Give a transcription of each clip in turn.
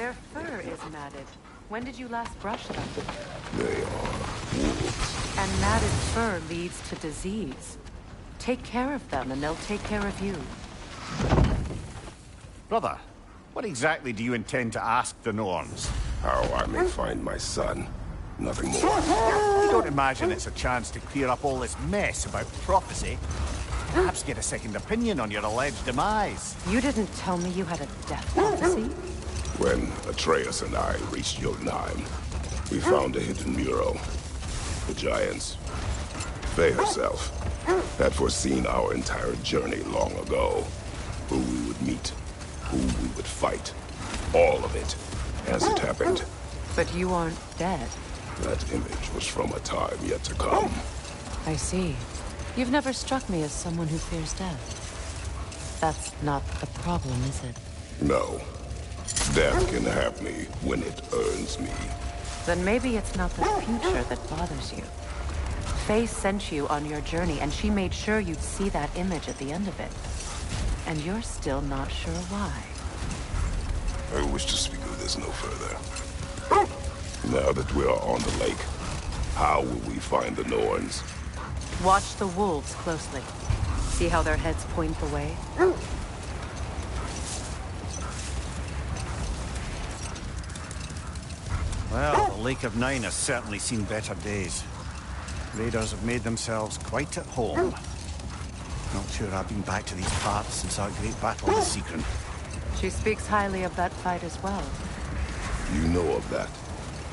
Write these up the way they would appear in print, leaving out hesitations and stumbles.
Their fur is matted. When did you last brush them? They are wolves. And matted fur leads to disease. Take care of them and they'll take care of you. Brother, what exactly do you intend to ask the Norns? How I may find my son. Nothing more. You don't imagine it's a chance to clear up all this mess about prophecy? Perhaps get a second opinion on your alleged demise. You didn't tell me you had a death prophecy? When Atreus and I reached Jotunheim, we found a hidden mural. The giants, Faye herself, had foreseen our entire journey long ago. Who we would meet, who we would fight. All of it, as it happened. But you aren't dead. That image was from a time yet to come. I see. You've never struck me as someone who fears death. That's not the problem, is it? No. Death can have me when it earns me. Then maybe it's not the future that bothers you. Faye sent you on your journey, and she made sure you'd see that image at the end of it. And you're still not sure why. I wish to speak of this no further. Now that we are on the lake, how will we find the Norns? Watch the wolves closely. See how their heads point the way? Well, the Lake of Nine has certainly seen better days. Raiders have made themselves quite at home. Not sure I've been back to these parts since our great battle with Sigrun. She speaks highly of that fight as well. You know of that?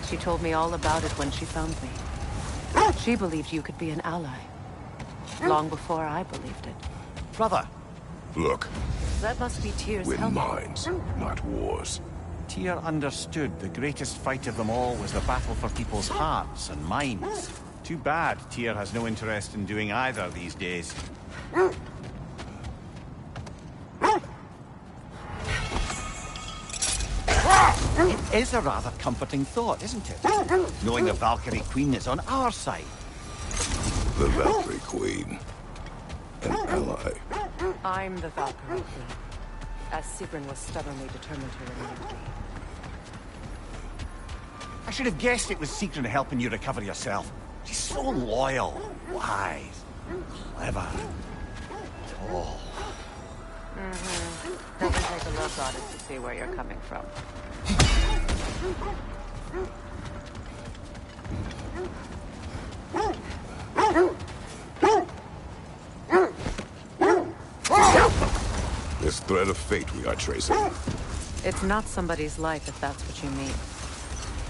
She told me all about it when she found me. She believed you could be an ally. Long before I believed it. Brother! Look, That must be Tyr's win helmet. minds, not wars. Tyr understood the greatest fight of them all was the battle for people's hearts and minds. Too bad Tyr has no interest in doing either these days. It is a rather comforting thought, isn't it? Knowing the Valkyrie Queen is on our side. The Valkyrie Queen. An ally. I'm the Valkyrie Queen, as Sigrun was stubbornly determined to remain me. I should have guessed it was Sigrun helping you recover yourself. She's so loyal, wise, clever, tall. Doesn't take a love goddess to see where you're coming from. This thread of fate we are tracing. It's not somebody's life, if that's what you mean.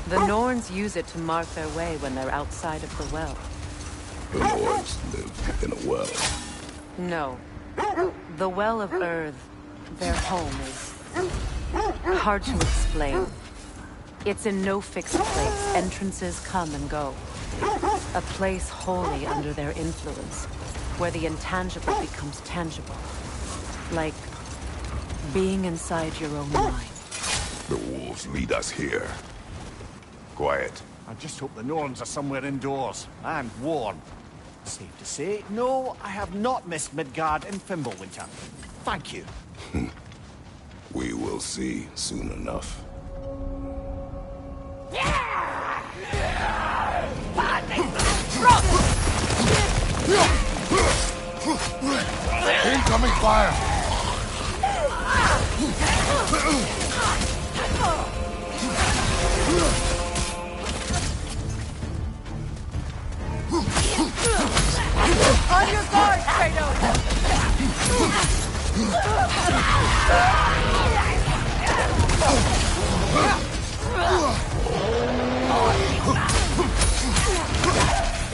The Norns use it to mark their way when they're outside of the well. The Norns live in a well. No. The Well of Earth, their home, is hard to explain. It's in no fixed place. Entrances come and go. A place wholly under their influence, where the intangible becomes tangible. Like being inside your own mind. The wolves lead us here. Quiet. I just hope the Norns are somewhere indoors, and warm. Safe to say, no, I have not missed Midgard in Fimbulwinter. Thank you. We will see soon enough. Incoming fire! On your guard, Kratos!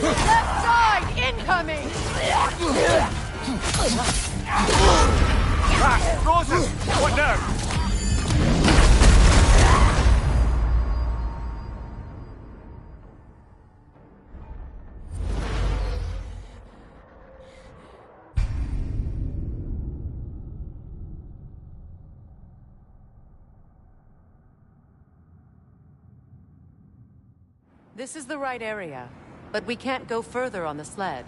Left side, incoming! Roses! What now? This is the right area, but we can't go further on the sled.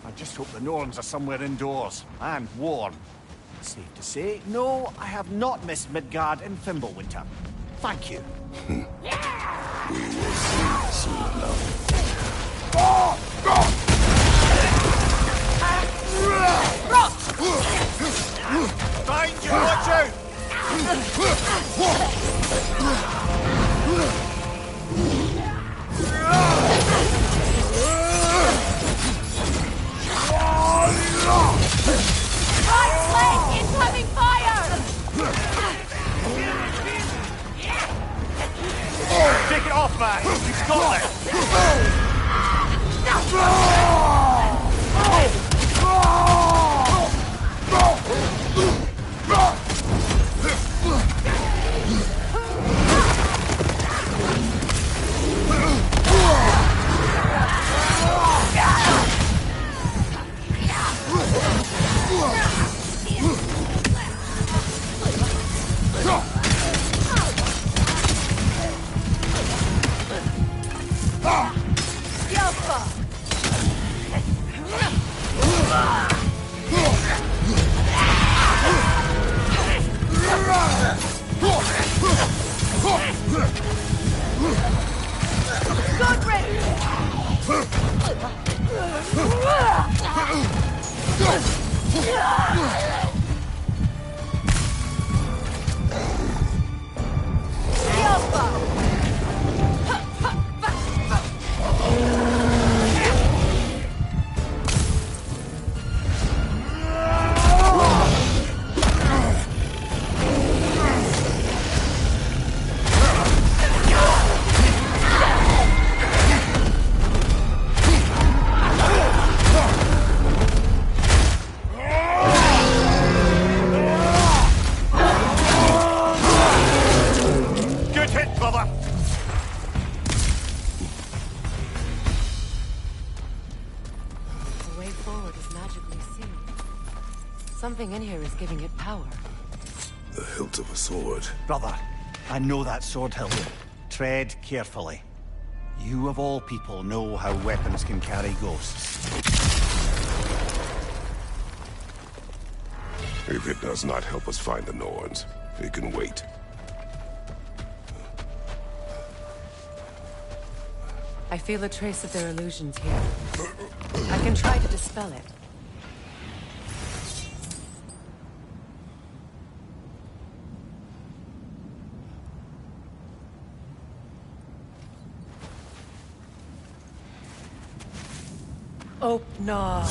I just hope the Norns are somewhere indoors, and warm. Safe to say, no, I have not missed Midgard in Fimbulwinter. Thank you. We will see soon enough. Find you, watch out! Right flank! Incoming fire! Take it off, man! He's got it! Something in here is giving it power. The hilt of a sword. Brother, I know that sword hilt. Tread carefully. You of all people know how weapons can carry ghosts. If it does not help us find the Norns, it can wait. I feel a trace of their illusions here. I can try to dispel it. Oh, no.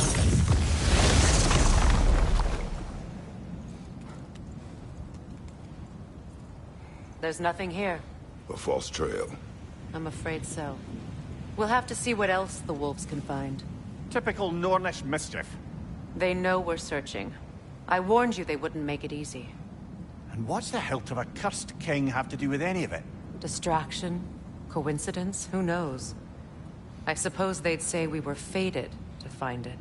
There's nothing here. A false trail. I'm afraid so. We'll have to see what else the wolves can find. Typical Nornish mischief. They know we're searching. I warned you they wouldn't make it easy. And what's the hilt of a cursed king have to do with any of it? Distraction? Coincidence? Who knows? I suppose they'd say we were fated to find it.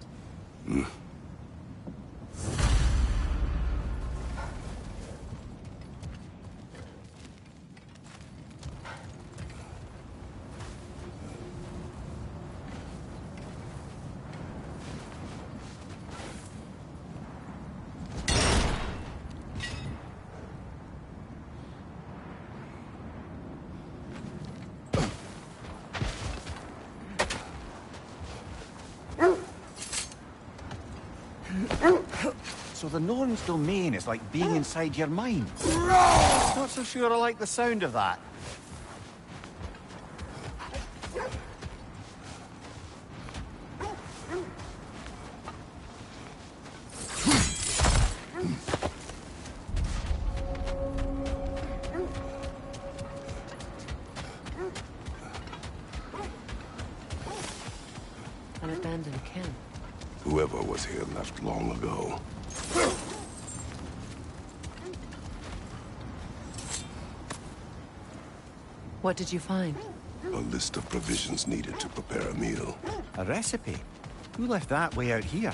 So the Norn's domain is like being inside your mind. Not so sure I like the sound of that. An abandoned camp. Whoever was here left long ago. What did you find? A list of provisions needed to prepare a meal. A recipe? Who left that way out here?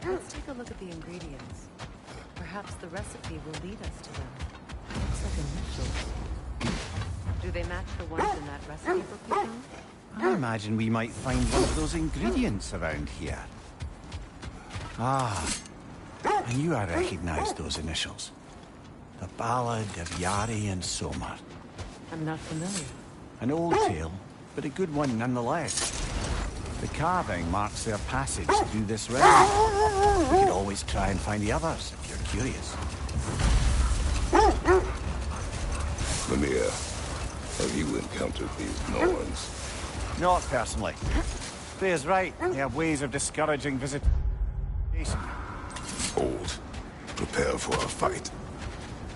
Let's take a look at the ingredients. Perhaps the recipe will lead us to them. Looks like initials. Do they match the ones in that recipe book you found? I imagine we might find one of those ingredients around here. Ah, I knew I recognized those initials. The Ballad of Yari and Somar. I'm not familiar. An old tale, but a good one nonetheless. The carving marks their passage through this realm. You could always try and find the others if you're curious. Mimir, have you encountered these Norns? Not personally. Freya's right. They have ways of discouraging visitation. Old. Prepare for a fight.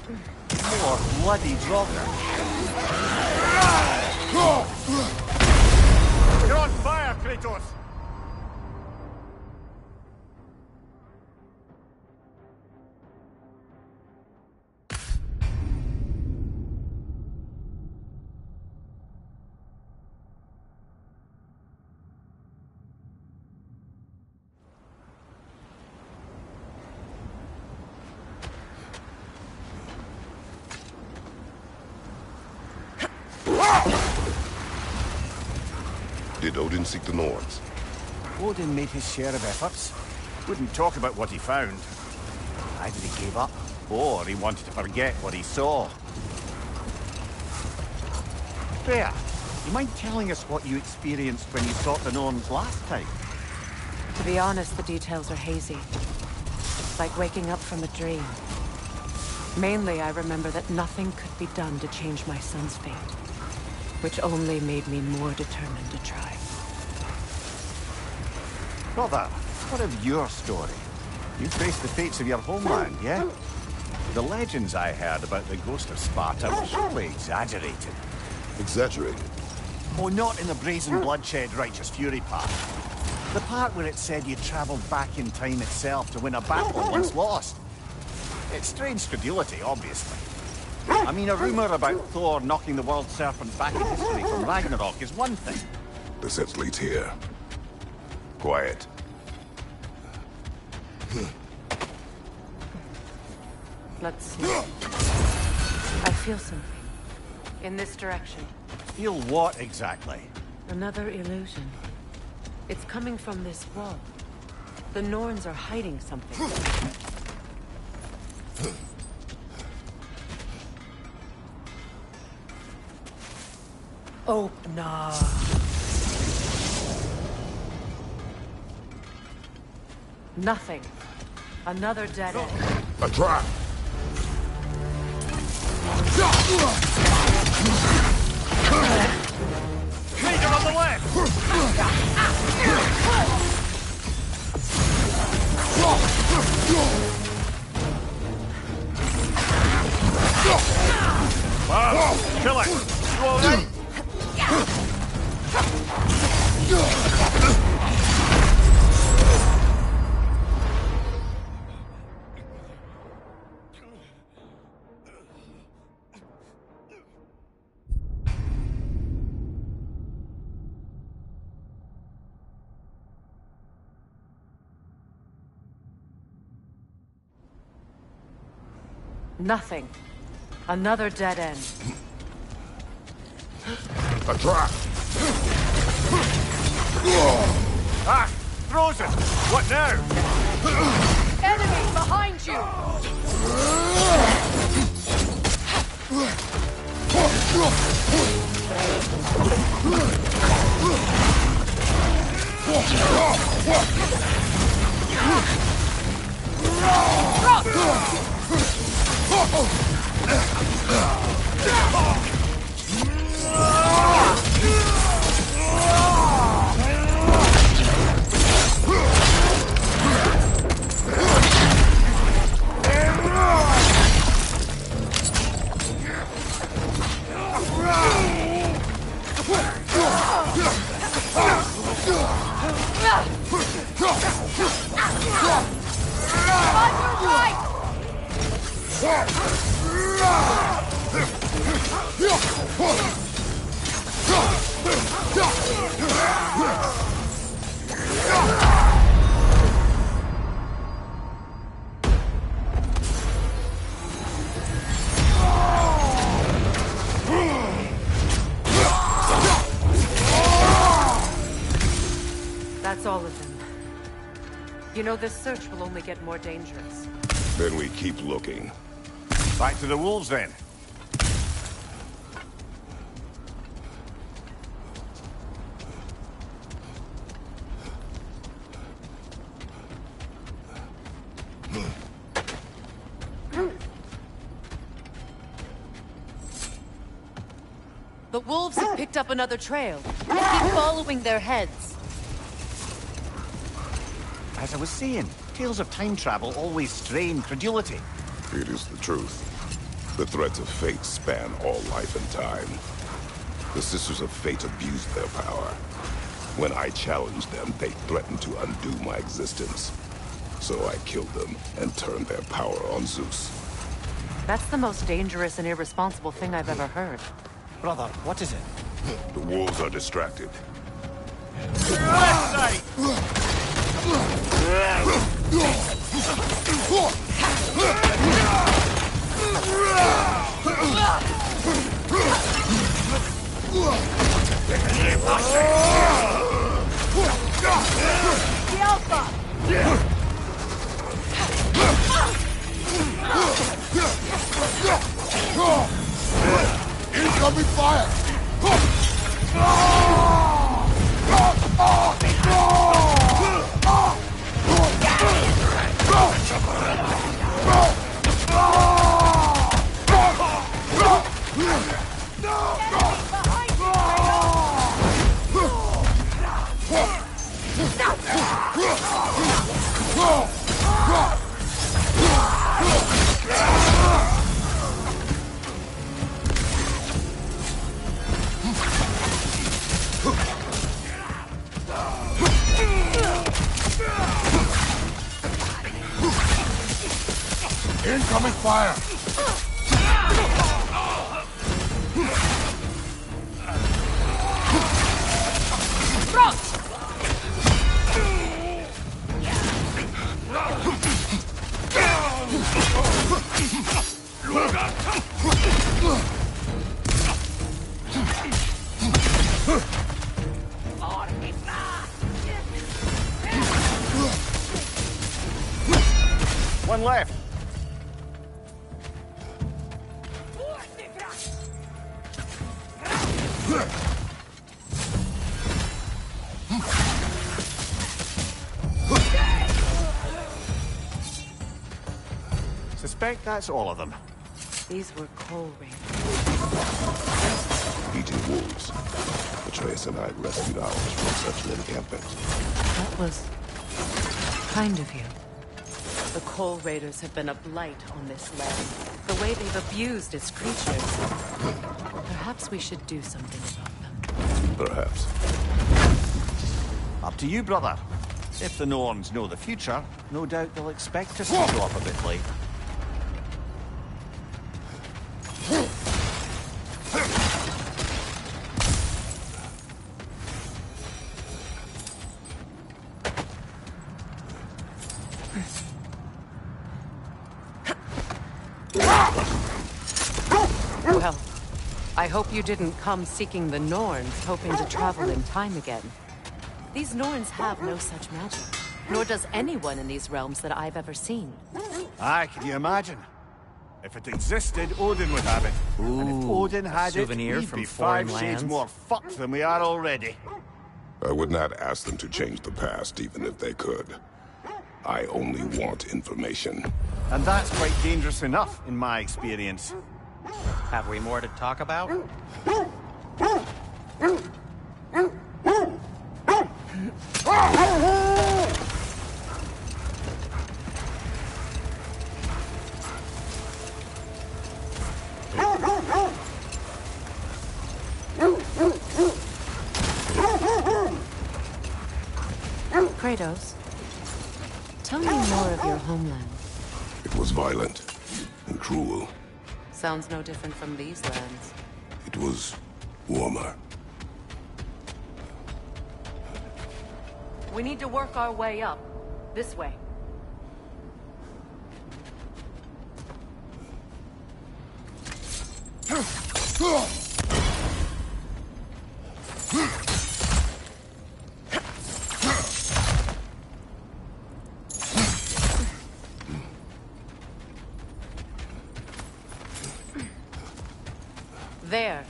More bloody Draugr. You're on fire, Kratos! Did Odin seek the Norns? Odin made his share of efforts. Wouldn't talk about what he found. Either he gave up, or he wanted to forget what he saw. Freya, you mind telling us what you experienced when you sought the Norns last time? To be honest, the details are hazy. Like waking up from a dream. Mainly, I remember that nothing could be done to change my son's fate. Which only made me more determined to try. Brother, what of your story? You faced the fates of your homeland, yeah? The legends I heard about the ghost of Sparta were surely exaggerated. Exaggerated? Oh, not in the brazen bloodshed righteous fury part. The part where it said you traveled back in time itself to win a battle once lost. It's strange credulity, obviously. I mean, a rumor about Thor knocking the world serpent back in history from Ragnarok is one thing. The sense leads here. Quiet. Let's see. I feel something. In this direction. Feel what exactly? Another illusion. It's coming from this wall. The Norns are hiding something. Oh, no. Nothing. Another dead end. A trap! Leader on the left! Kill it! You all right? Nothing. Another dead end. A trap! Ah! Frozen! What now? Enemy behind you! That's all of them. You know, this search will only get more dangerous. Then we keep looking. Back to the wolves, then. The wolves have picked up another trail. Keep following their heads. As I was saying, tales of time travel always strain credulity. It is the truth. The threads of fate span all life and time. The Sisters of Fate abused their power. When I challenged them, they threatened to undo my existence. So I killed them and turned their power on Zeus. That's the most dangerous and irresponsible thing I've ever heard. Brother, what is it? The wolves are distracted. Left side! The Alpha! Incoming fire! Incoming fire! One left. Suspect that's all of them. These were coal raiders. Eating wolves. Atreus and I rescued ours from such an encampment. That was kind of you. The coal raiders have been a blight on this land. The way they've abused its creatures. Perhaps we should do something about them. Perhaps. Up to you, brother. If the Norns know the future, no doubt they'll expect us to show up a bit late. Well, I hope you didn't come seeking the Norns, hoping to travel in time again. These Norns have no such magic, nor does anyone in these realms that I've ever seen. Aye, can you imagine? If it existed, Odin would have it. And if Odin had souvenir it, we'd from be foreign 5 shades lands. more fucked than we are already. I would not ask them to change the past, even if they could. I only want information. And that's quite dangerous enough, in my experience. Have we more to talk about? Kratos, tell me more of your homeland. It was violent and cruel. Sounds no different from these lands. It was warmer. We need to work our way up. This way. There.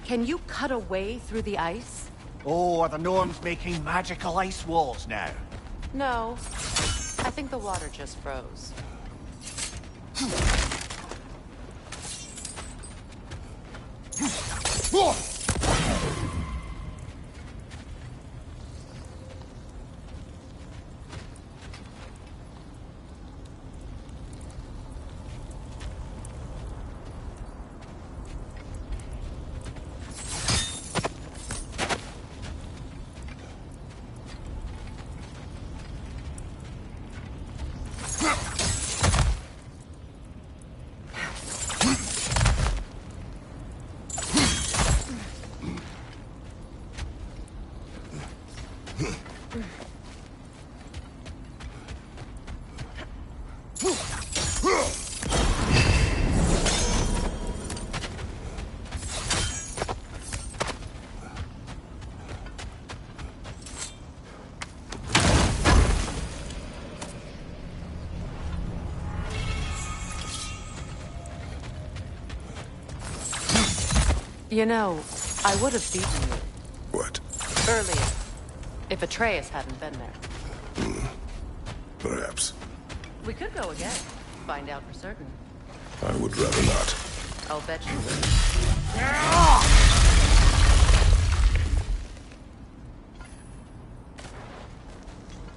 Can you cut a way through the ice? Oh, are the Norns making magical ice walls now? No. I think the water just froze. You know, I would have beaten you What? earlier if Atreus hadn't been there. Perhaps. We could go again, find out for certain. I would rather not. I'll bet you would.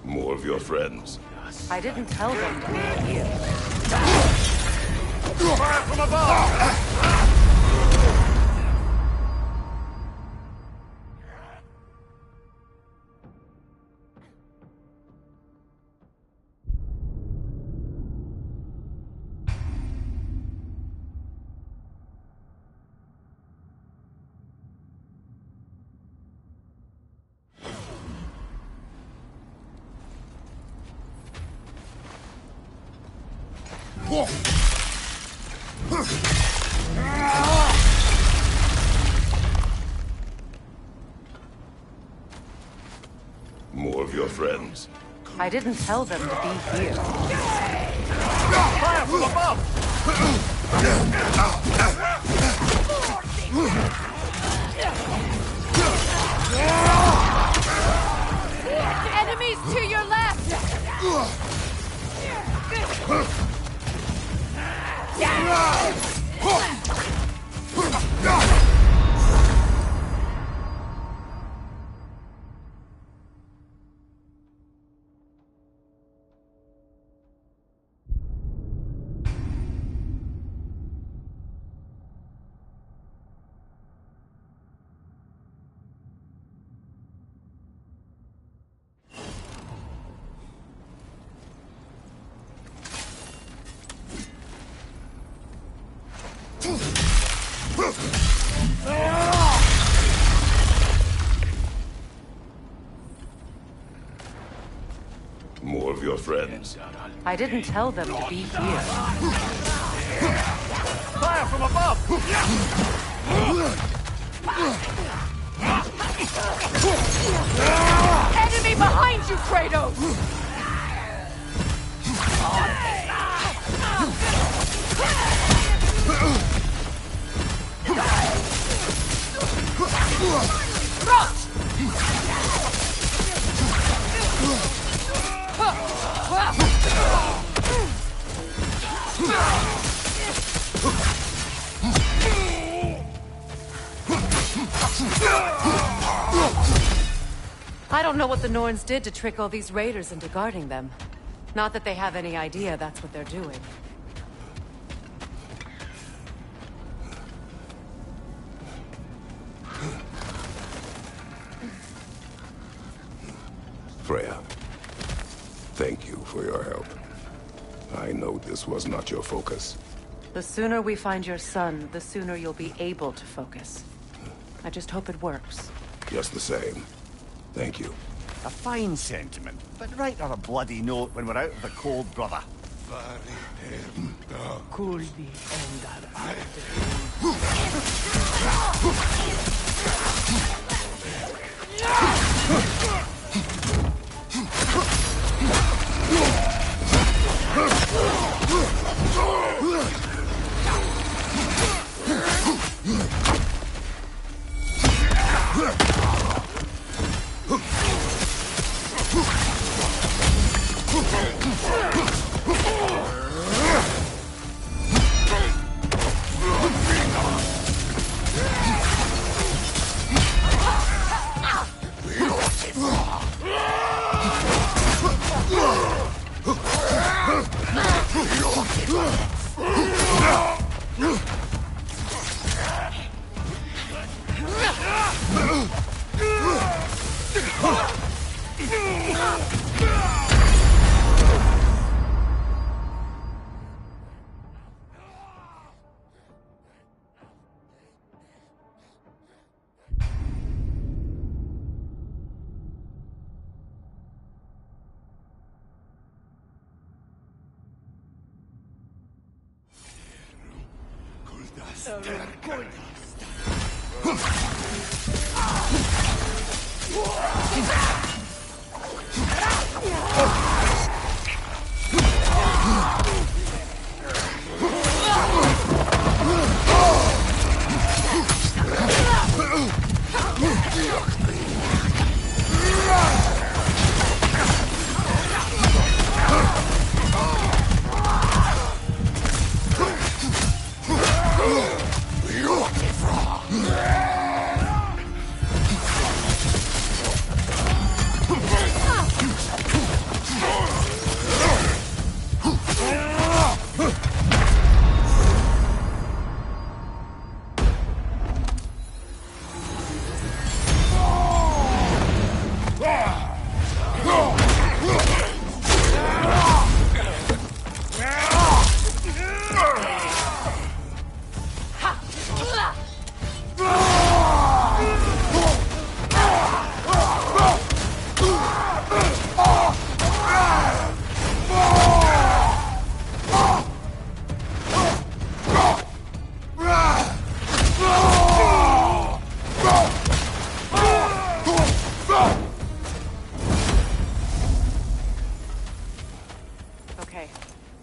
More of your friends. I didn't tell them to be here. Fire from above! More of your friends. I didn't tell them to be here. Fire from above! Enemies to your left! More of your friends. I didn't tell them to be here. Fire from above! Enemy behind you, Kratos! I don't know what the Norns did to trick all these raiders into guarding them. Not that they have any idea that's what they're doing. Freya, thank you for your help. I know this was not your focus. The sooner we find your son, the sooner you'll be able to focus. I just hope it works. Just the same. Thank you. A fine sentiment, but write her a bloody note when we're out of the cold, brother.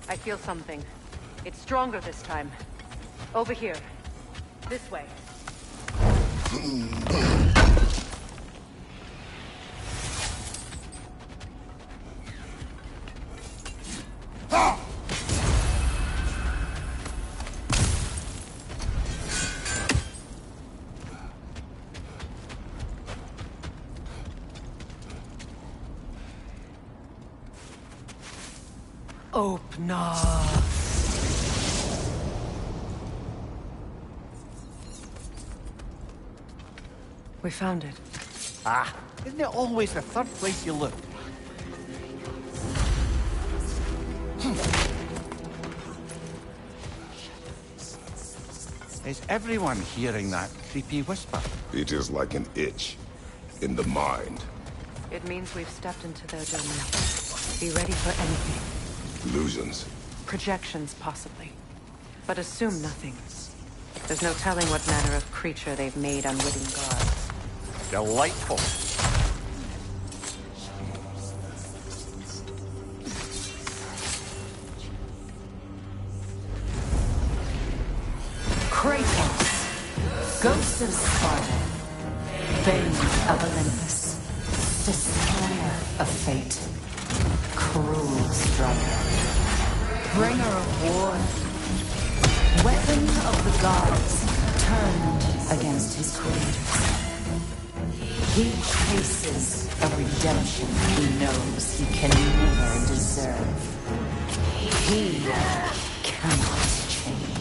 I feel something. It's stronger this time. Over here. This way. Open up. We found it. Ah, isn't it always the third place you look? Is everyone hearing that creepy whisper? It is like an itch in the mind. It means we've stepped into their domain. Be ready for anything. Illusions. Projections, possibly. But assume nothing. There's no telling what manner of creature they've made unwitting gods. Delightful. Kratos, Ghost of Sparta, Bane of Olympus, Destroyer of Fate, Cruel Striker, Bringer of War, Weapon of the Gods, turned against his creators. He chases a redemption he knows he can never deserve. He cannot change.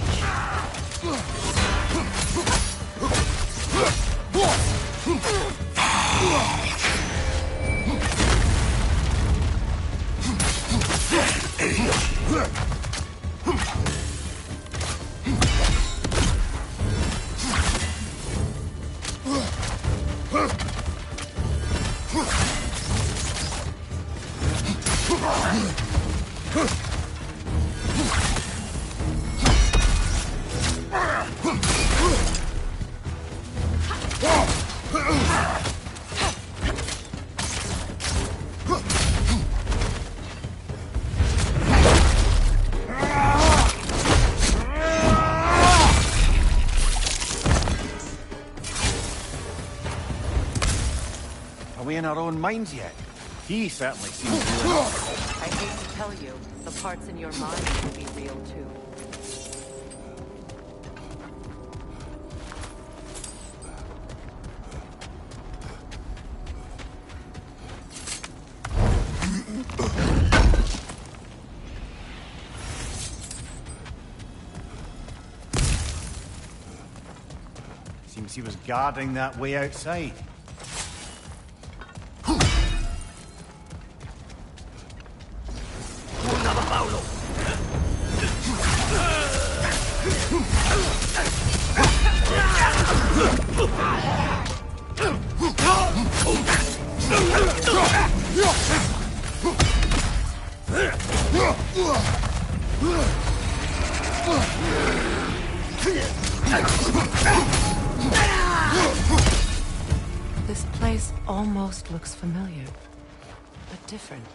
Are we in our own minds yet? He certainly seems real. I hate to tell you, the parts in your mind will be real too. Seems he was guarding that way outside. This almost looks familiar, but different.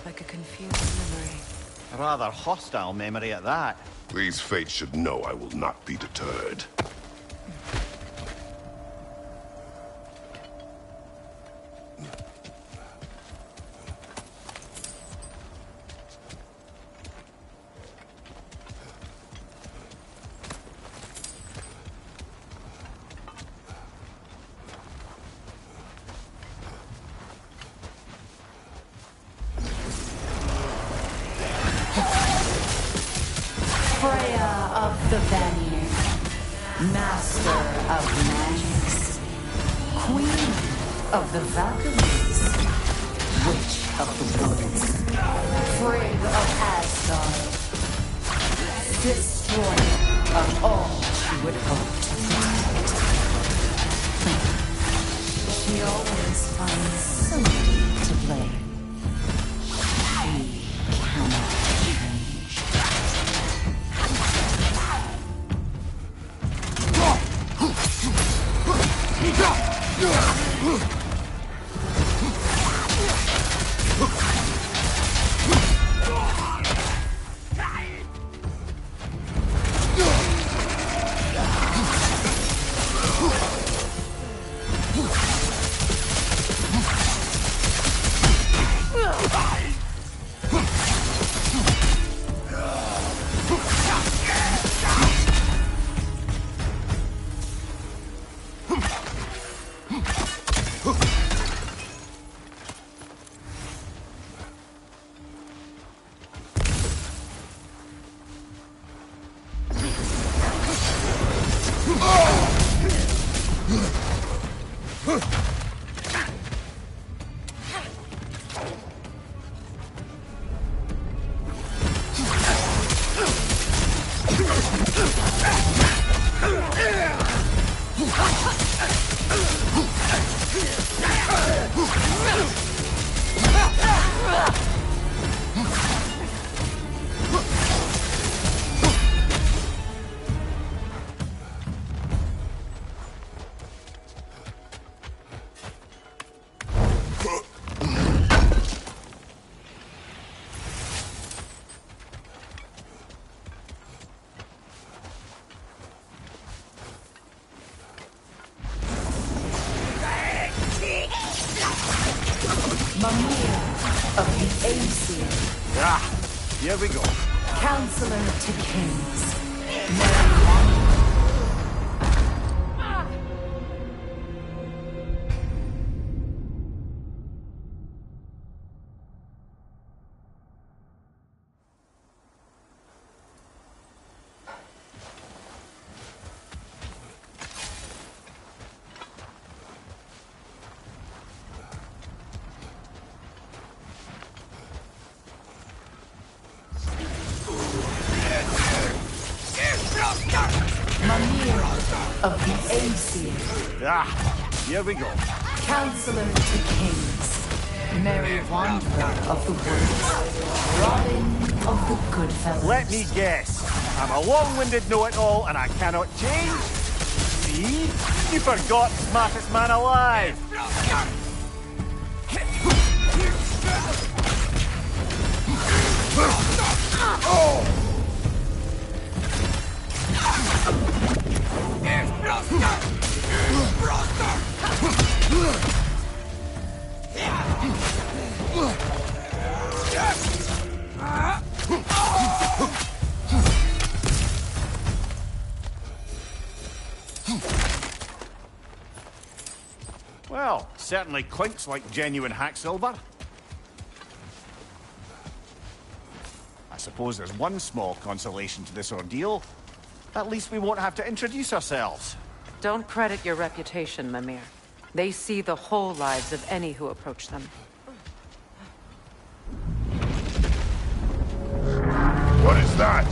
Like a confused memory. A rather hostile memory at that. These fates should know I will not be deterred. The Vanir, Master of Magics, Queen of the Valkyries, Witch of the Woods, Frigg of Asgard, Destroyer of all she would hope to protect. She always finds somebody to blame. She cannot change. Here we go. Counselor to Kings. Of the Aesir. Here we go. Counselor to Kings. Merry Wanderer of the Woods. Robin of the Goodfellas. Let me guess. I'm a long-winded know-it-all and I cannot change? See? You forgot smartest man alive. Well, certainly clinks like genuine hack silver. I suppose there's one small consolation to this ordeal. At least we won't have to introduce ourselves. Don't credit your reputation, Mimir. They see the whole lives of any who approach them. What is that?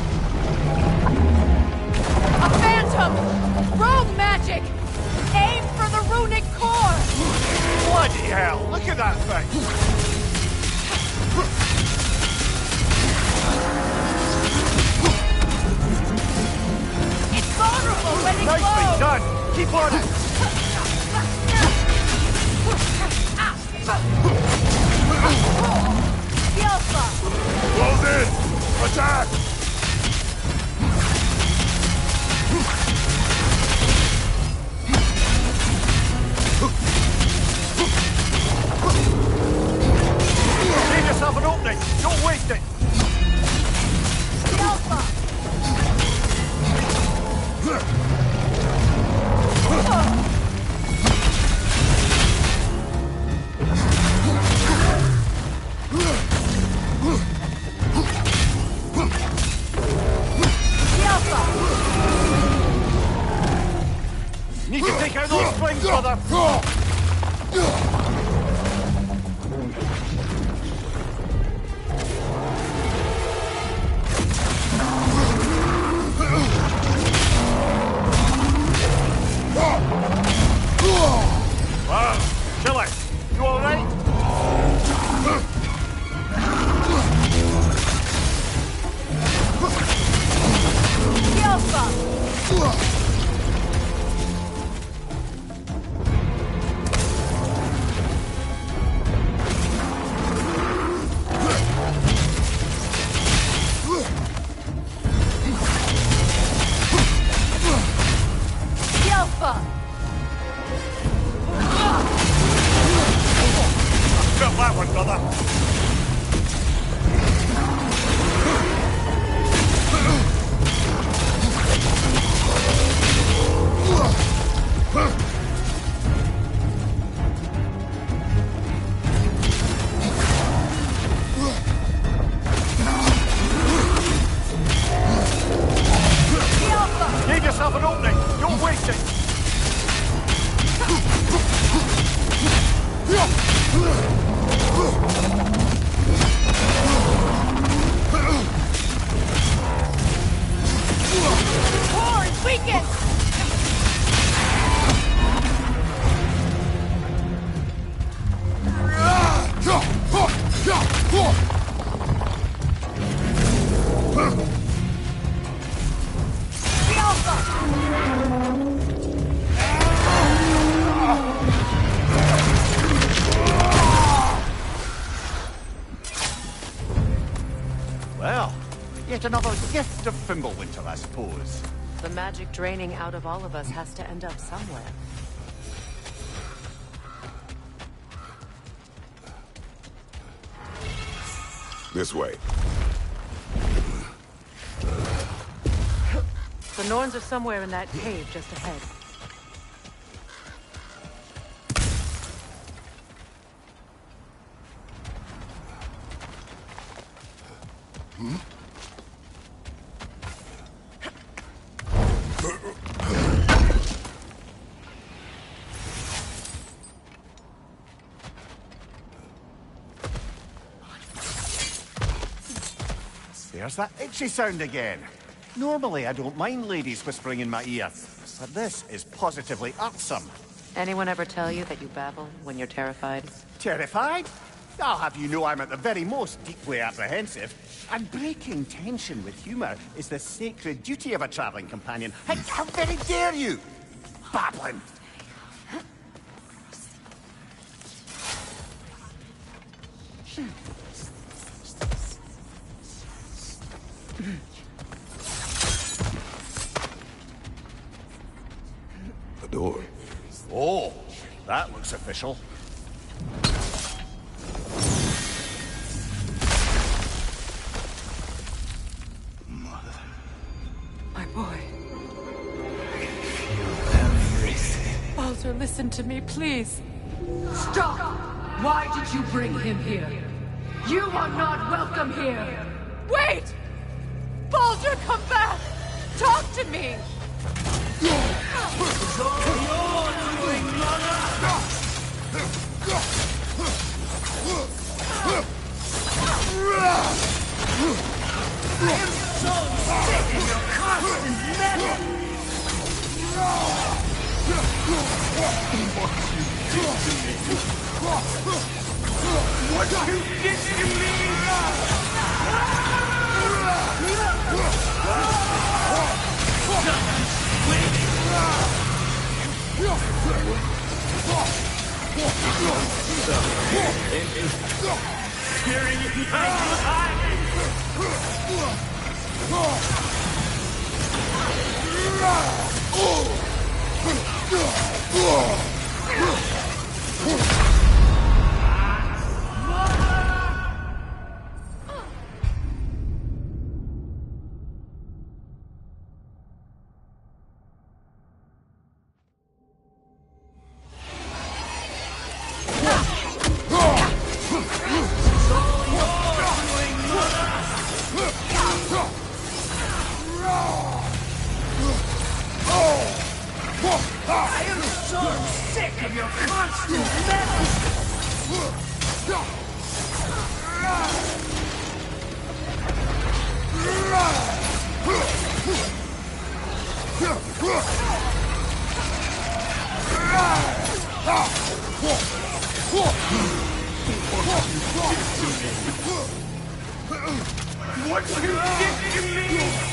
A phantom! Rogue magic! Aim for the runic core! Bloody hell, look at that thing! It's vulnerable when it Nicely glows! done! Keep on it! The Alpha! Close in! Attack! Leave yourself an opening! Don't waste it! The Alpha! Need to take out those flames, brother! Wow, killer! You alright? The Alpha! The Alpha! Got that one, brother! The Alpha! Give yourself an opening! Don't waste it! Core is weakened! The Alpha! Well, yet another gift of Fimbulwinter, I suppose. The magic draining out of all of us has to end up somewhere. This way. The Norns are somewhere in that cave just ahead. There's that itchy sound again. Normally, I don't mind ladies whispering in my ear, but this is positively irksome. Anyone ever tell you that you babble when you're terrified? Terrified? I'll have you know I'm at the very most deeply apprehensive. And breaking tension with humour is the sacred duty of a travelling companion. How very dare you! Babbling! The door. Oh, that looks official. My boy. Feel everything. Baldur, listen to me, please. Stop! Why did you bring him here? You are not welcome here! Wait! Baldur, come back! Talk to me! I am so sick of your constant what you did to me!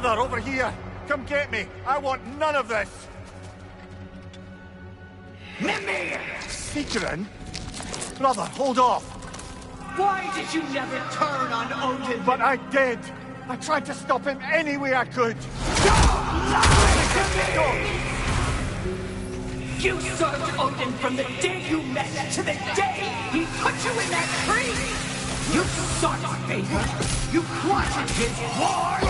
Brother, over here! Come get me! I want none of this! Mimir! Seekerin? Brother, hold off! Why did you never turn on Odin? But I did! I tried to stop him any way I could! Don't lie to me! You served Odin from the day you met to the day he put you in that tree! You sought his favor! You plotted his wars!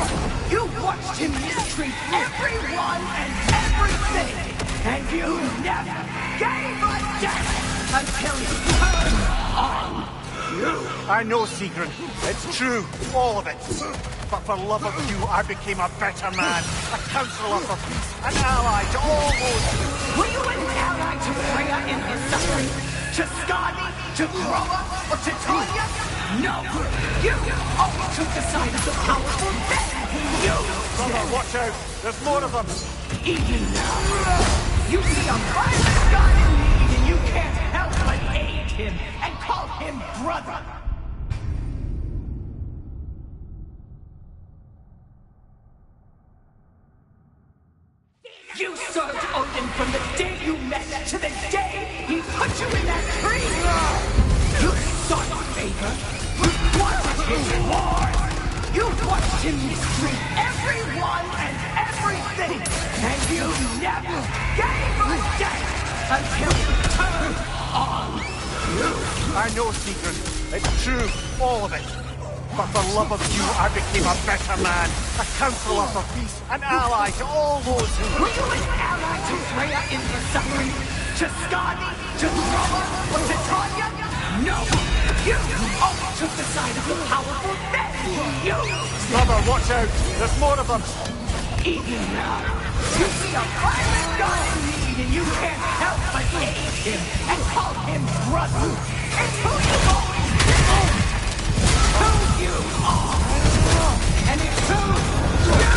You watched him mistreat everyone and everything! And you never gave a damn until he turned on you! I know, Seekerin. It's true. All of it. But for love of you, I became a better man. A counselor for peace. An ally to all those... Were you an ally to Freya in her suffering? To Skadi? To Groa? Or to Tanya? No! You always took the side of the powerful then! You! Brother, watch out! There's more of them! Even now, you see a violent god in need and you can't help but aid him and call him brother! You served Odin from the day you met to the day he put you in that tree! You sought favor, you wanted his wars, you watched him mistreat everyone and everything, and you never gave a damn until he turned on you! I know, Seekerin. It's true. All of it. But for love of you, I became a better man. A counselor for peace. An ally to all those who... Were you an ally to Freya in her suffering? To Skadi? To Groa? Or to Tanya? No! You always took the side of the powerful then! You! Brother, watch out! There's more of them! Even now, you see a violent guy in need and you can't help but aid him and call him brother! It's who you've always been! Who you are! And it's who you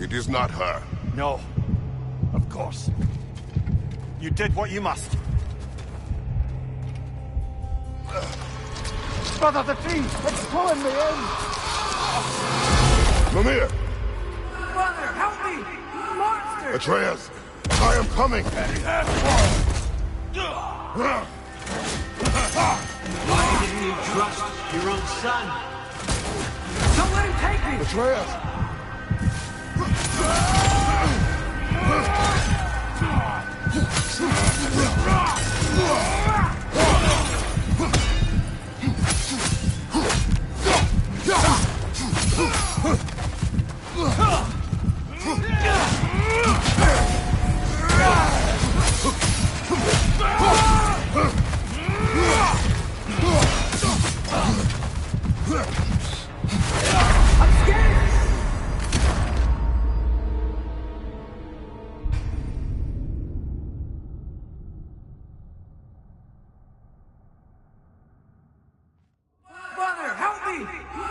are! It is not her. No. Of course. You did what you must. Brother, the tree! It's pulling me in! Mimir! Brother, help me! Monster! Atreus! I am coming! Why didn't you trust your own son? Don't let him take me! Atreus! Brother, help me!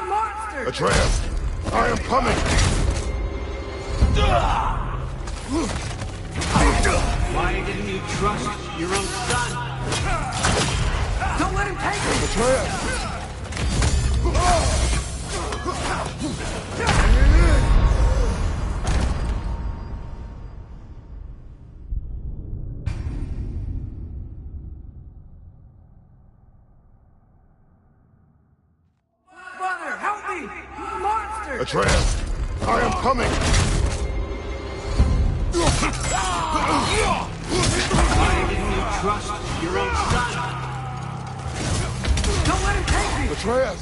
Monster! Atreus! I am coming! Why didn't you trust your own son? Don't let him take me! Atreus! Brother, help me! Monster! Atreus! I am coming! Why didn't you trust your own son? Don't let him take me! Atreus!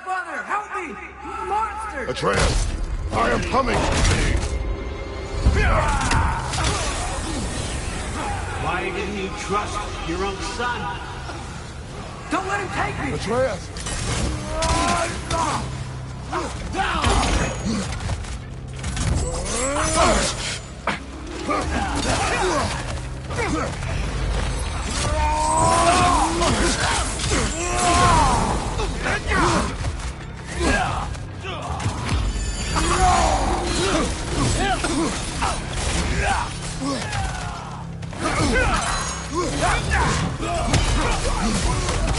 Brother, help me! Monster! Atreus! I am coming! Why didn't you trust your own son? Don't let him take me! Atreus!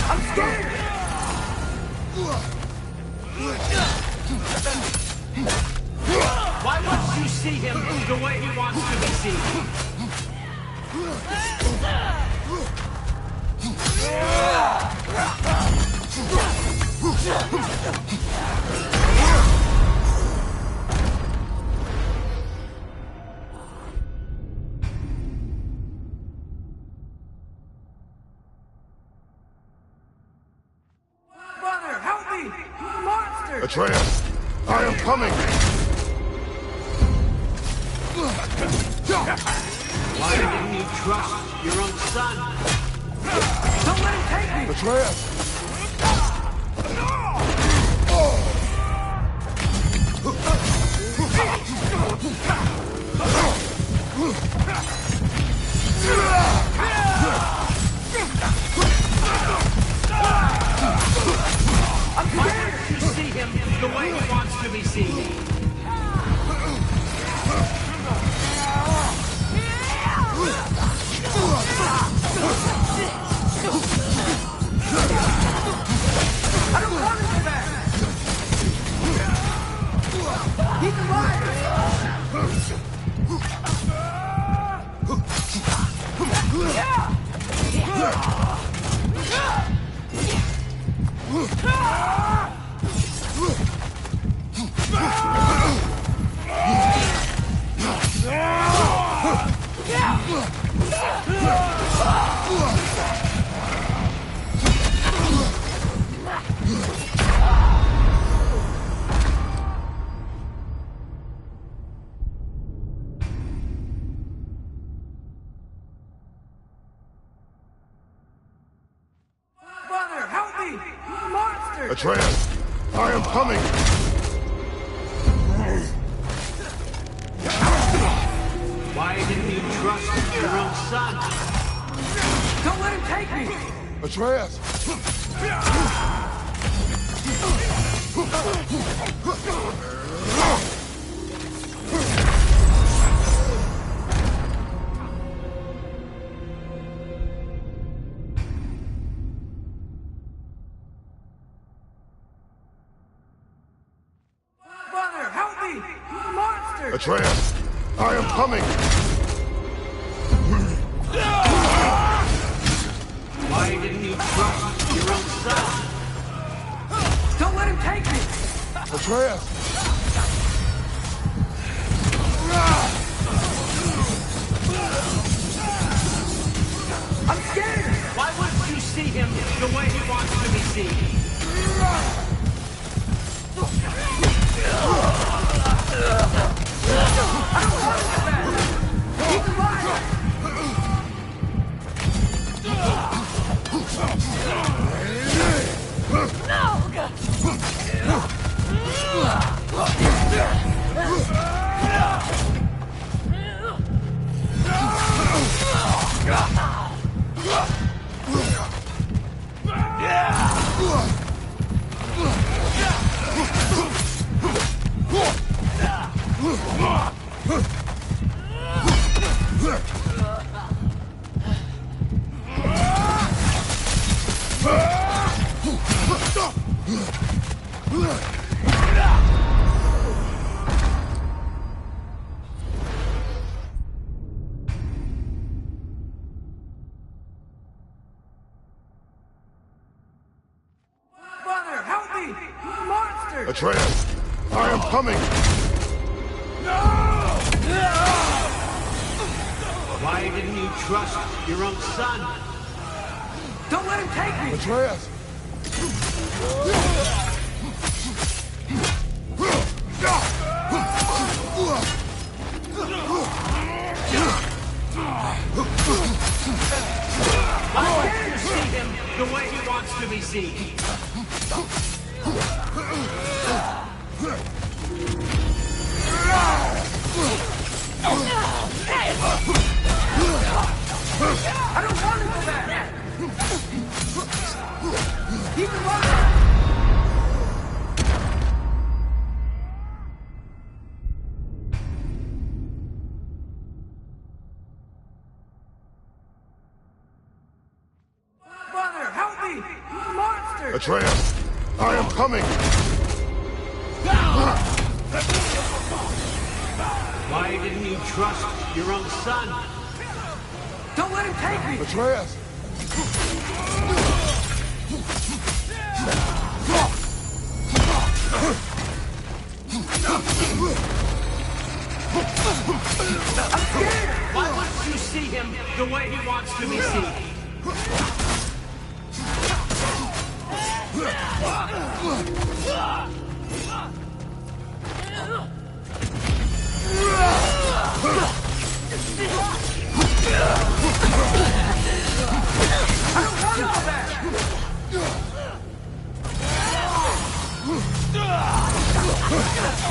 I'm scared! Why won't you see him the way he wants to be seen? Brother, help me! Monster! Atreus! I am coming! Why didn't you trust your own son? Don't let him take me! Atreus! Why won't you see him the way he wants to be seen? I don't want him back! He's alive! Atreus, I am coming! Why didn't you trust your own son? Don't let him take me! Atreus! Father, help me! Monster! Atreus, I am coming! Why didn't you trust your own son? Don't let him take me! Atreus! I'm scared! Why wouldn't you see him the way he wants to be seen? Keep him alive! Father, help me! Monster! Atreus, I am coming! Why didn't you trust your own son? Don't let him take me! Atreus! Why wouldn't you see him the way he wants to be seen? I don't want to go back! Keep him alive! Father, help me! Monster! Atreus, I am coming! Why didn't you trust your own son? Don't let him take me! Atreus! Why wouldn't you see him the way he wants to be seen?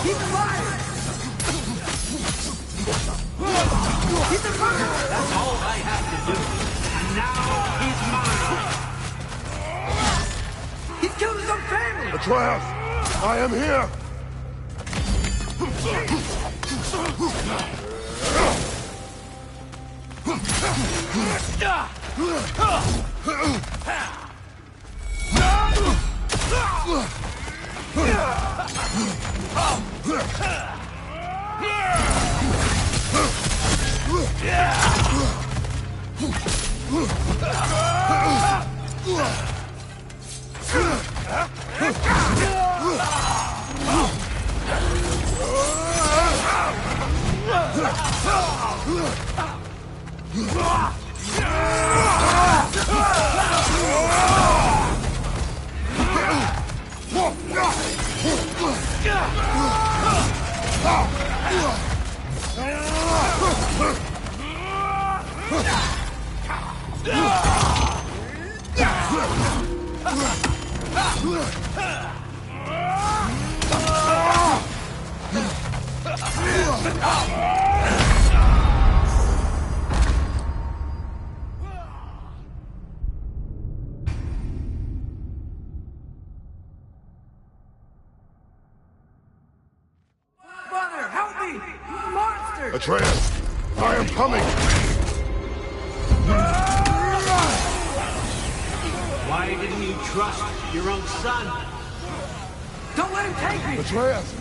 Keep him alive! Keep him alive! That's all I had to do. And now he's mine. He's killed his own family! Atreus, I am here! Brother, help me! Monster! Atreus, I am coming! Why didn't you trust your own son? Don't let him take me! Atreus!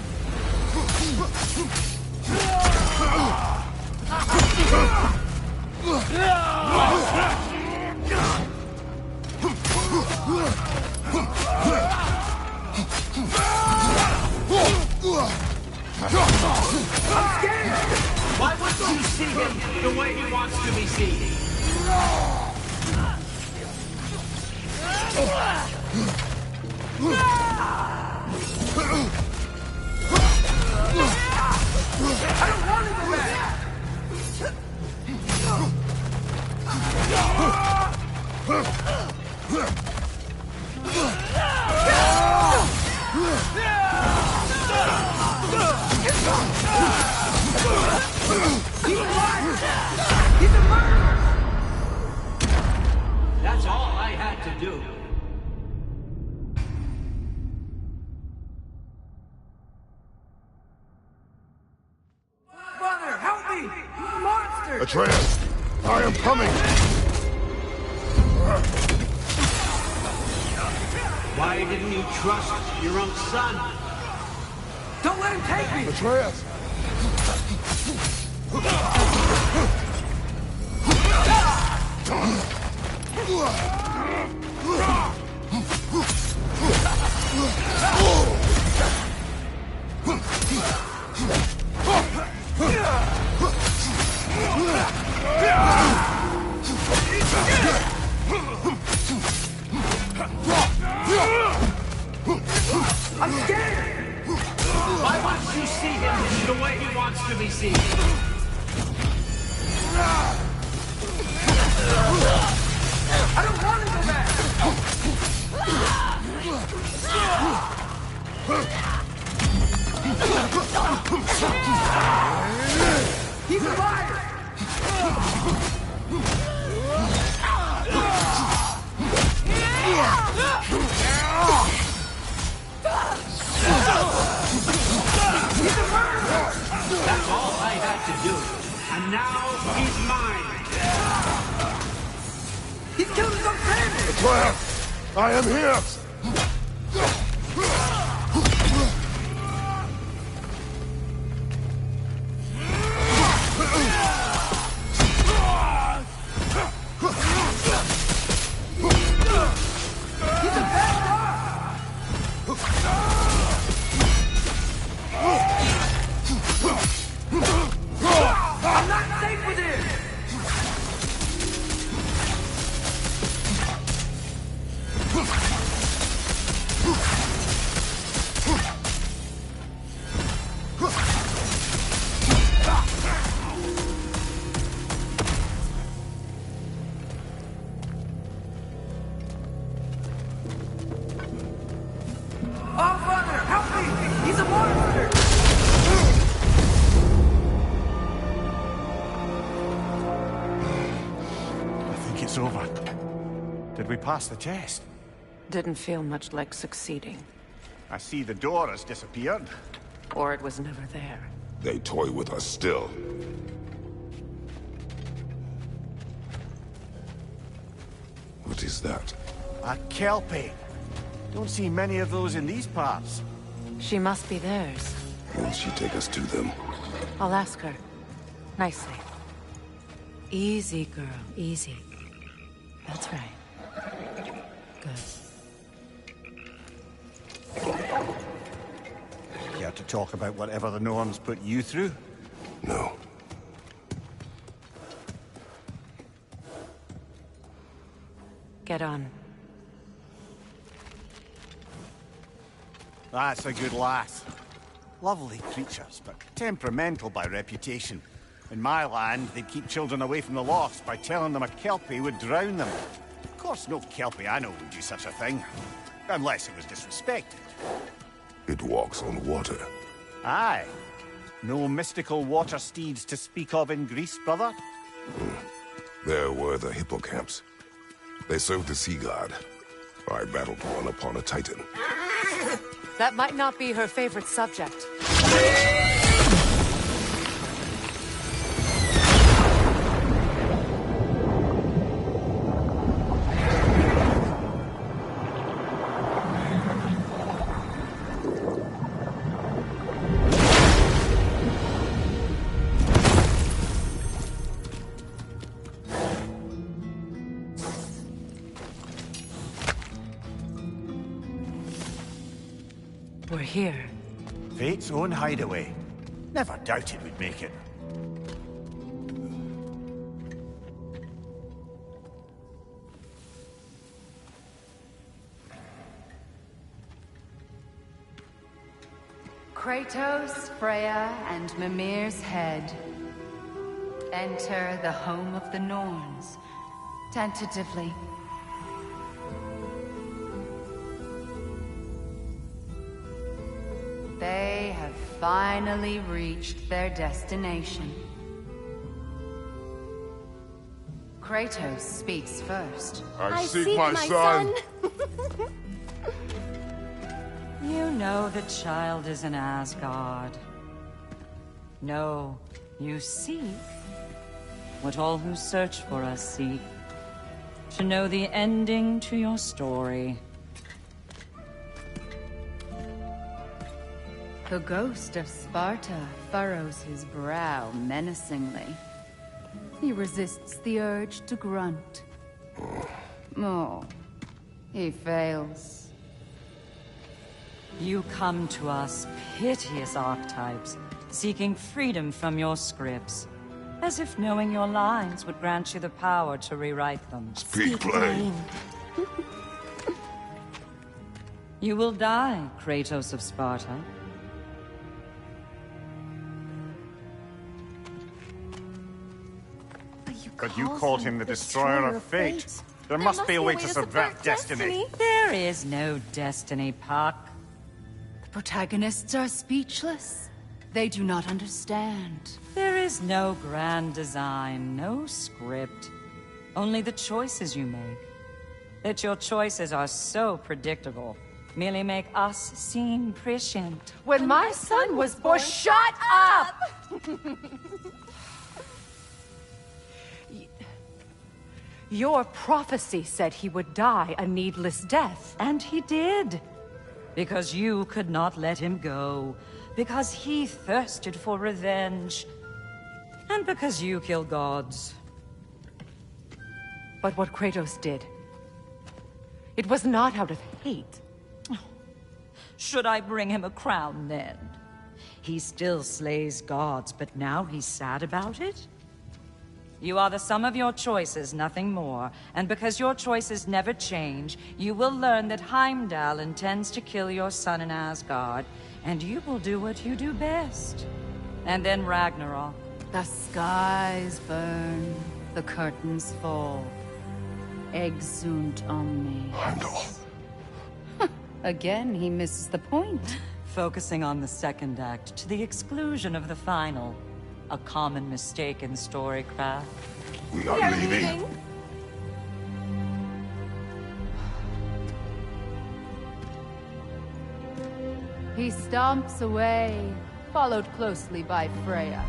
Why wouldn't you see him the way he wants to be seen? I don't want to go back! He's a liar! He's a murderer! That's all I had to do. Brother, help me! Monster! Atreus, I am coming! Why didn't you trust your own son? Don't let him take me! Atreus! I'm scared! Why won't you see him the way he wants to be seen? I don't want to go back! He's a liar! He's a murderer! That's all I had to do. And now he's mine. He's killed his own family! Atreus, I am here! He's a bad dog! I'm not safe with him! Oh, Father, help me! He's a monster! I think it's over. Did we pass the test? Didn't feel much like succeeding. I see the door has disappeared. Or it was never there. They toy with us still. What is that? A Kelpie. Don't see many of those in these parts. She must be theirs. Will she take us to them? I'll ask her. Nicely. Easy, girl. Easy. That's right. Good. Care to talk about whatever the norms put you through? No. Get on. That's a good lass. Lovely creatures, but temperamental by reputation. In my land, they'd keep children away from the lochs by telling them a Kelpie would drown them. Of course no Kelpiano would do such a thing. Unless it was disrespected. It walks on water. Aye. No mystical water steeds to speak of in Greece, brother? There were the hippocamps. They served the sea god. I battled one upon a titan. That might not be her favorite subject. We're here. Fate's own hideaway. Never doubted we'd make it. Kratos, Freya, and Mimir's head. Enter the home of the Norns. Tentatively. They have finally reached their destination. Kratos speaks first. I seek my son. You know the child is in Asgard. No, you seek what all who search for us seek. To know the ending to your story. The ghost of Sparta furrows his brow menacingly. He resists the urge to grunt. Oh, he fails. You come to us, piteous archetypes, seeking freedom from your scripts. As if knowing your lines would grant you the power to rewrite them. Speak plain. You will die, Kratos of Sparta. But you called him the Destroyer of Fate. There must be a way to subvert destiny. There is no destiny, Puck. The protagonists are speechless. They do not understand. There is no grand design, no script. Only the choices you make. That your choices are so predictable, merely make us seem prescient. When my son was born, shut up! Your prophecy said he would die a needless death. And he did. Because you could not let him go. Because he thirsted for revenge. And because you kill gods. But what Kratos did, it was not out of hate. Should I bring him a crown then? He still slays gods, but now he's sad about it? You are the sum of your choices, nothing more. And because your choices never change, you will learn that Heimdall intends to kill your son in Asgard, and you will do what you do best. And then Ragnarok. The skies burn, the curtains fall. Exunt omni. Heimdall. Again, he misses the point. Focusing on the second act to the exclusion of the final. A common mistake in storycraft. We are leaving. He stomps away, followed closely by Freya.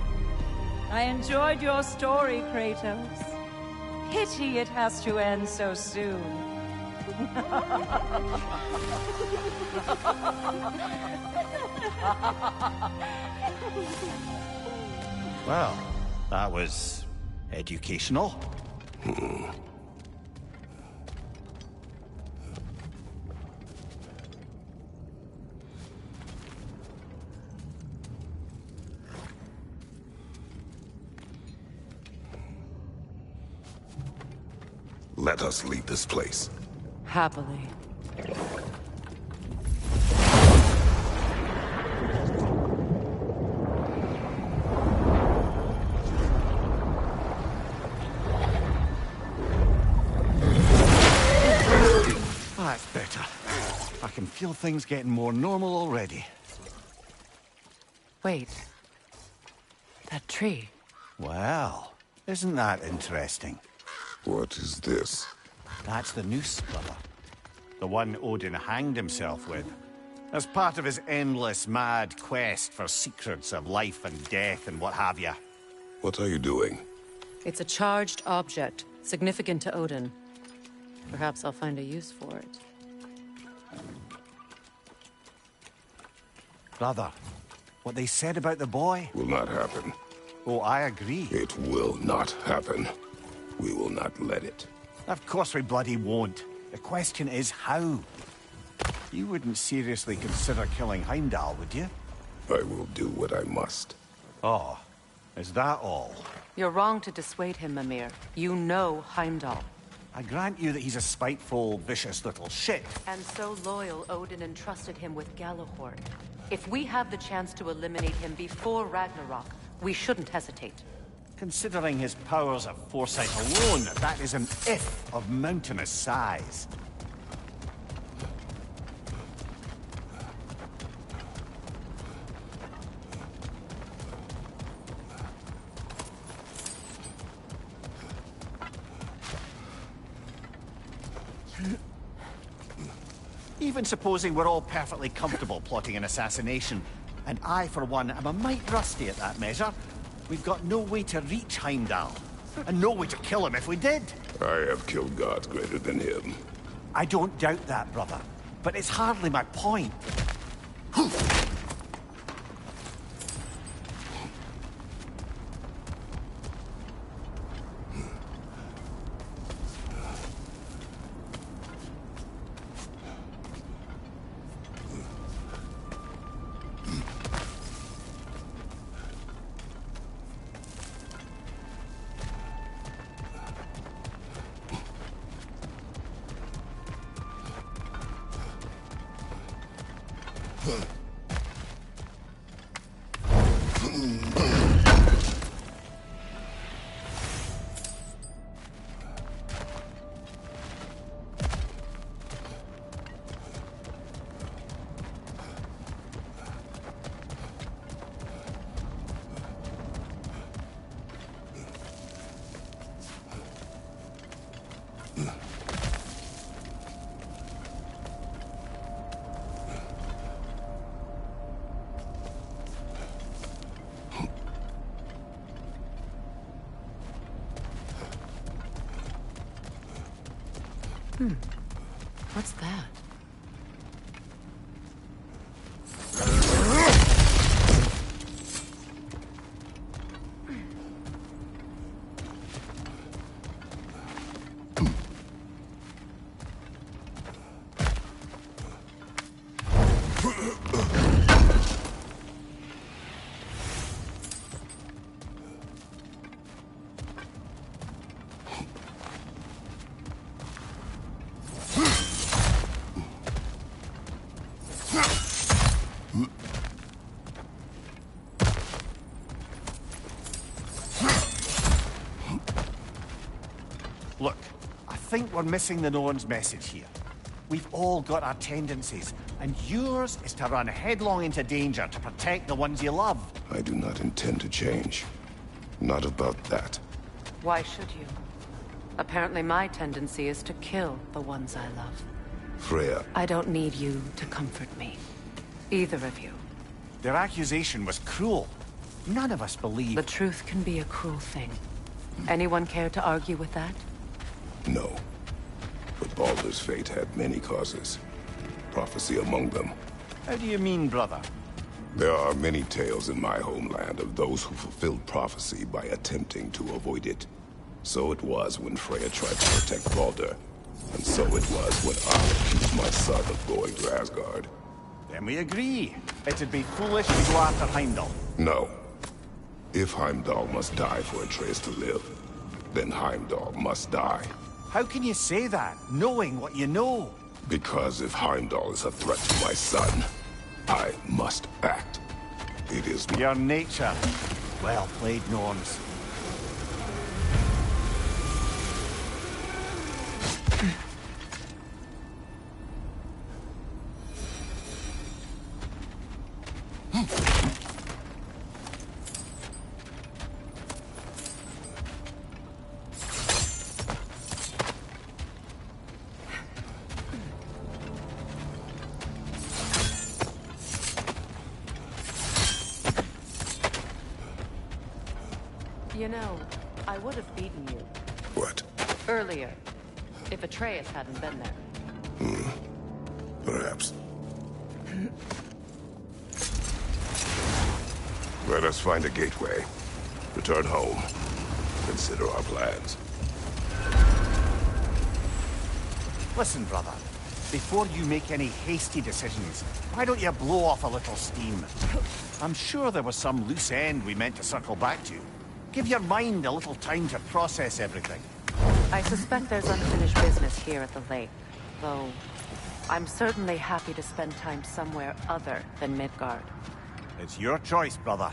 I enjoyed your story, Kratos. Pity it has to end so soon. Well, that was educational. Let us leave this place. Happily. can feel things getting more normal already. Wait. That tree. Well, isn't that interesting? What is this? That's the noose, brother. The one Odin hanged himself with. As part of his endless, mad quest for secrets of life and death and what have you. What are you doing? It's a charged object, significant to Odin. Perhaps I'll find a use for it. Brother, what they said about the boy? Will not happen. Oh, I agree. It will not happen. We will not let it. Of course we bloody won't. The question is how. You wouldn't seriously consider killing Heimdall, would you? I will do what I must. Oh, is that all? You're wrong to dissuade him, Mimir. You know Heimdall. I grant you that he's a spiteful, vicious little shit. And so loyal, Odin entrusted him with Galahorn. If we have the chance to eliminate him before Ragnarok, we shouldn't hesitate. Considering his powers of foresight alone, that is an if of mountainous size. Even supposing we're all perfectly comfortable plotting an assassination, and I, for one, am a mite rusty at that measure, we've got no way to reach Heimdall, and no way to kill him if we did. I have killed gods greater than him. I don't doubt that, brother, but it's hardly my point. What's that? Look, I think we're missing the Norn's message here. We've all got our tendencies, and yours is to run headlong into danger to protect the ones you love. I do not intend to change. Not about that. Why should you? Apparently my tendency is to kill the ones I love. Freya, I don't need you to comfort me. Either of you. Their accusation was cruel. None of us believe... The truth can be a cruel thing. Anyone care to argue with that? no. But Baldur's fate had many causes. Prophecy among them. How do you mean, brother? There are many tales in my homeland of those who fulfilled prophecy by attempting to avoid it. So it was when Freya tried to protect Baldur. And so it was when I accused my son of going to Asgard. Then we agree. It'd be foolish to go after Heimdall. No. If Heimdall must die for Atreus to live, then Heimdall must die. How can you say that, knowing what you know? Because if Heimdall is a threat to my son, I must act. It is Your nature. Well played, Norns. You know, I would have beaten you. What? Earlier, if Atreus hadn't been there. Perhaps. Let us find a gateway. Return home. Consider our plans. Listen, brother. Before you make any hasty decisions, why don't you blow off a little steam? I'm sure there was some loose end we meant to circle back to. Give your mind a little time to process everything. I suspect there's unfinished business here at the lake, though I'm certainly happy to spend time somewhere other than Midgard. It's your choice, brother.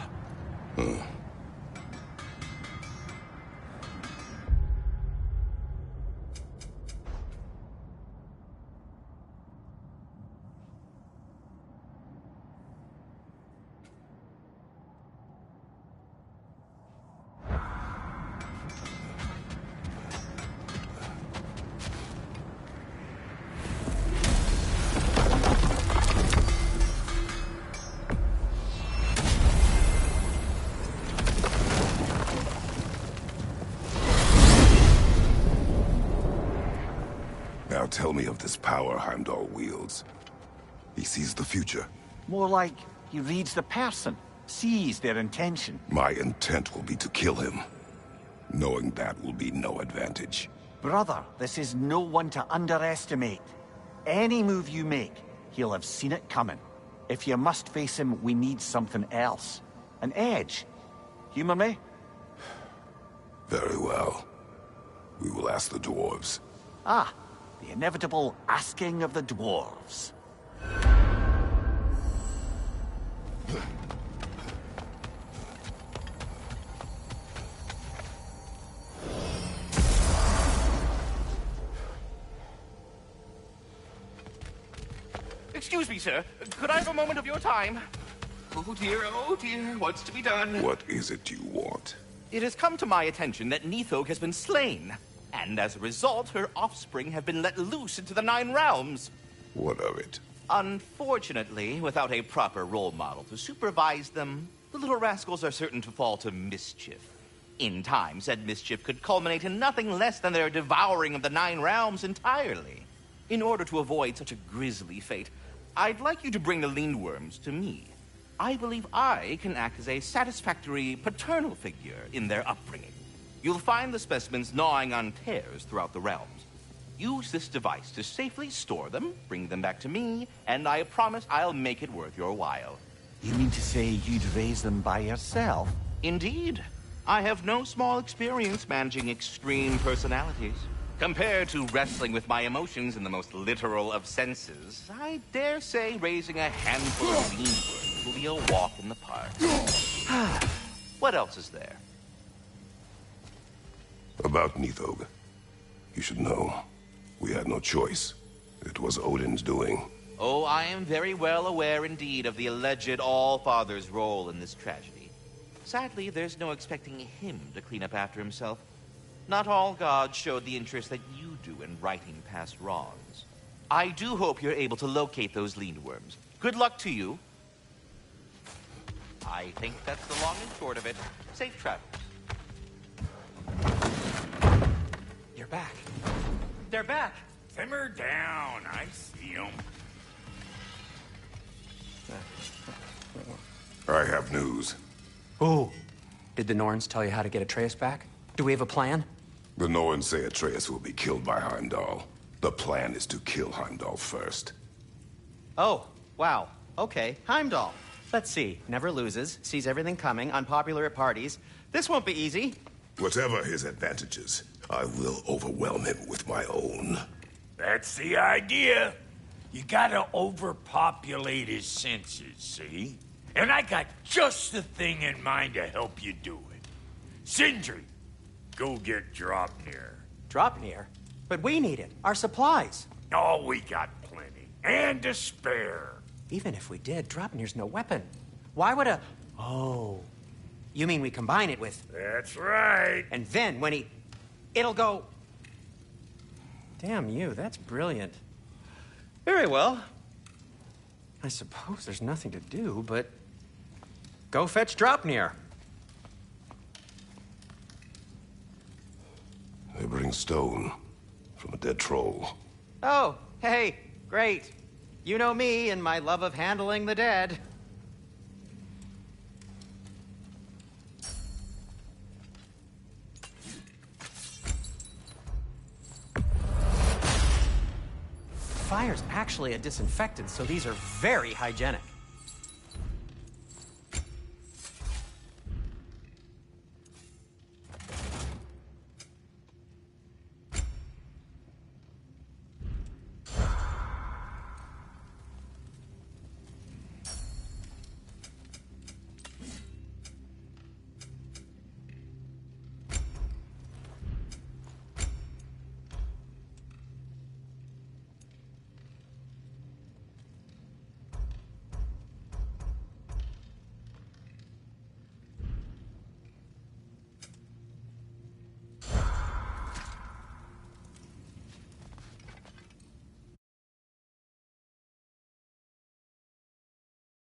Now tell me of this power Heimdall wields. He sees the future. More like he reads the person, sees their intention. My intent will be to kill him. Knowing that will be no advantage. Brother, this is no one to underestimate. Any move you make, he'll have seen it coming. If you must face him, we need something else. An edge. Humor me? Very well. We will ask the dwarves. Ah, the inevitable asking of the dwarves. Excuse me, sir. Could I have a moment of your time? Oh dear, what's to be done? What is it you want? It has come to my attention that Nithog has been slain, and as a result, her offspring have been let loose into the Nine Realms. What of it? Unfortunately, without a proper role model to supervise them, the little rascals are certain to fall to mischief. In time, said mischief could culminate in nothing less than their devouring of the Nine Realms entirely. In order to avoid such a grisly fate, I'd like you to bring the Lindworms to me. I believe I can act as a satisfactory paternal figure in their upbringing. You'll find the specimens gnawing on tears throughout the realms. Use this device to safely store them, bring them back to me, and I promise I'll make it worth your while. You mean to say you'd raise them by yourself? Indeed. I have no small experience managing extreme personalities. Compared to wrestling with my emotions in the most literal of senses, I dare say raising a handful of Lindworms will be a walk in the park. What else is there? About Nithog. You should know. We had no choice. It was Odin's doing. Oh, I am very well aware indeed of the alleged All-Father's role in this tragedy. Sadly, there's no expecting him to clean up after himself. Not all gods showed the interest that you do in righting past wrongs. I do hope you're able to locate those Lindworms. Good luck to you. I think that's the long and short of it. Safe travels. You're back. They're back. Simmer down. I see them. I have news. Oh. Did the Norns tell you how to get Atreus back? Do we have a plan? The Norns say Atreus will be killed by Heimdall. The plan is to kill Heimdall first. Oh, wow. Okay, Heimdall. Let's see. Never loses, sees everything coming, unpopular at parties. This won't be easy. Whatever his advantages, I will overwhelm him with my own. That's the idea. You gotta overpopulate his senses, see? And I got just the thing in mind to help you do it. Sindri, go get Draupnir. Draupnir? But we need it. Our supplies. Oh, we got plenty. And to spare. Even if we did, Draupnir's no weapon. Why would a... Oh. You mean we combine it with... That's right. And then when he... It'll go... Damn you, that's brilliant. Very well. I suppose there's nothing to do, but... Go fetch Draupnir. carrying stone from a dead troll. Oh, hey, great. You know me and my love of handling the dead. Fire's actually a disinfectant, so these are very hygienic.